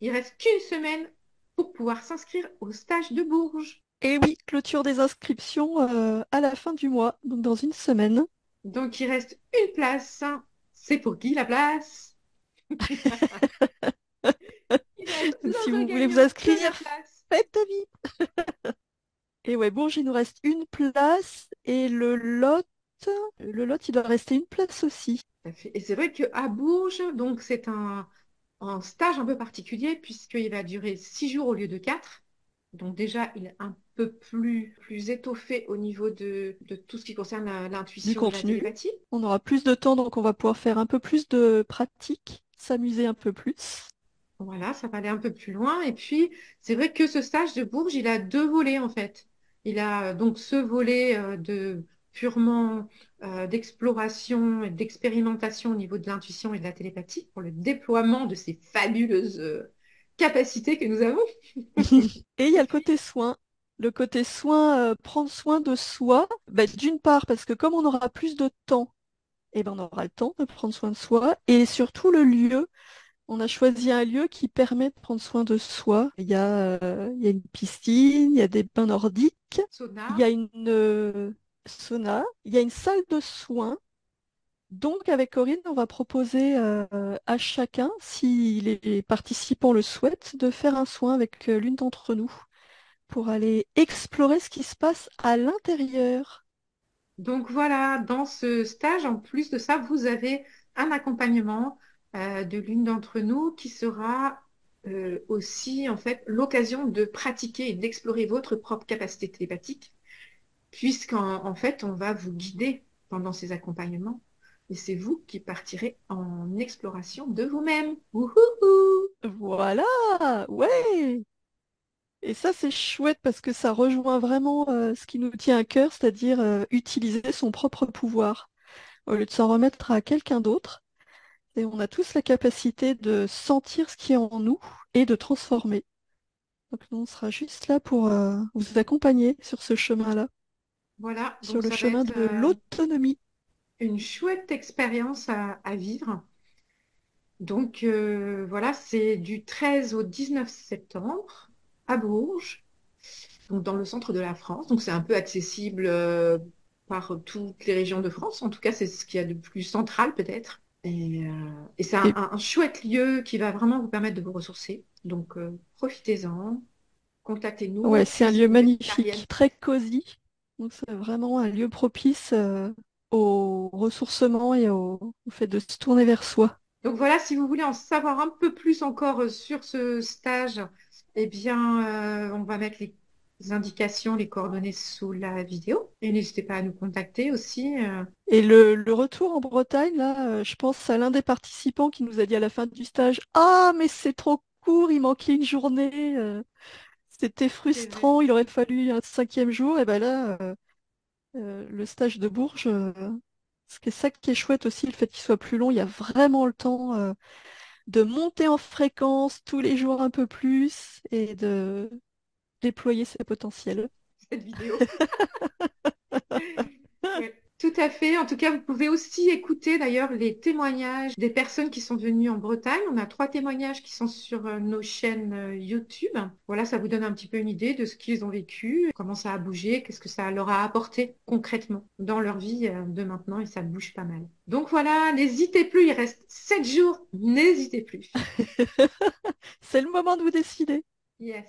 Il reste qu'une semaine pour pouvoir s'inscrire au stage de Bourges. Et oui, clôture des inscriptions à la fin du mois, donc dans une semaine. Donc, il reste une place. C'est pour qui la place? Il reste Si l'autre vous voulez vous gagnant de la inscrire, place. faites vite. Et ouais, Bourges, il nous reste une place et le lot, il doit rester une place aussi. Tout à fait. Et c'est vrai qu'à Bourges, donc c'est un stage un peu particulier puisqu'il va durer 6 jours au lieu de 4. Donc déjà, il est un peu plus étoffé au niveau de tout ce qui concerne Du l'intuition et la contenu. télépathie. On aura plus de temps, donc on va pouvoir faire un peu plus de pratique, s'amuser un peu plus. Voilà, ça va aller un peu plus loin. Et puis, c'est vrai que ce stage de Bourges, il a deux volets en fait. Il a donc ce volet de purement d'exploration et d'expérimentation au niveau de l'intuition et de la télépathie pour le déploiement de ces fabuleuses capacités que nous avons. Et il y a le côté soin. Le côté soin, prendre soin de soi, bah, d'une part parce que comme on aura plus de temps, eh ben on aura le temps de prendre soin de soi. Et surtout le lieu, on a choisi un lieu qui permet de prendre soin de soi. Il y a une piscine, il y a des bains nordiques, il y Sauna. a une sauna, il y a une salle de soins. Donc, avec Corinne, on va proposer à chacun, si les participants le souhaitent, de faire un soin avec l'une d'entre nous pour aller explorer ce qui se passe à l'intérieur. Donc voilà, dans ce stage, en plus de ça, vous avez un accompagnement de l'une d'entre nous qui sera aussi en fait l'occasion de pratiquer et d'explorer votre propre capacité télépathique, puisqu'en fait, on va vous guider pendant ces accompagnements. Et c'est vous qui partirez en exploration de vous-même. Wouhouhou. Voilà, ouais. Et ça, c'est chouette parce que ça rejoint vraiment ce qui nous tient à cœur, c'est-à-dire utiliser son propre pouvoir au lieu de s'en remettre à quelqu'un d'autre. Et on a tous la capacité de sentir ce qui est en nous et de transformer. Donc nous, on sera juste là pour vous accompagner sur ce chemin-là, Voilà, sur donc le ça va chemin être de l'autonomie. une chouette expérience à vivre. Donc voilà, c'est du 13 au 19 septembre à Bourges, donc dans le centre de la France. Donc c'est un peu accessible par toutes les régions de France. En tout cas, c'est ce qu'il y a de plus central peut-être. Et c'est Et un chouette lieu qui va vraiment vous permettre de vous ressourcer. Donc profitez-en, contactez-nous. ouais, Et c'est puis un si lieu vous êtes végétarienne, magnifique, très cosy. Donc c'est vraiment un lieu propice au ressourcement et au fait de se tourner vers soi. donc voilà, si vous voulez en savoir un peu plus encore sur ce stage, eh bien, on va mettre les indications, les coordonnées sous la vidéo. Et n'hésitez pas à nous contacter aussi. Et le retour en Bretagne, là, je pense à l'un des participants qui nous a dit à la fin du stage, «Ah, mais c'est trop court, il manquait une journée, c'était C'est vrai. frustrant, il aurait fallu un cinquième jour.» Et ben là, le stage de Bourges, c'est ça qui est chouette aussi, le fait qu'il soit plus long, il y a vraiment le temps de monter en fréquence tous les jours un peu plus et de déployer ses potentiels. Cette vidéo. Ouais, tout à fait. En tout cas, vous pouvez aussi écouter d'ailleurs les témoignages des personnes qui sont venues en Bretagne. On a 3 témoignages qui sont sur nos chaînes YouTube. Voilà, ça vous donne un petit peu une idée de ce qu'ils ont vécu, comment ça a bougé, qu'est-ce que ça leur a apporté concrètement dans leur vie de maintenant et ça bouge pas mal. Donc voilà, n'hésitez plus, il reste 7 jours, n'hésitez plus. C'est le moment de vous décider. Yes.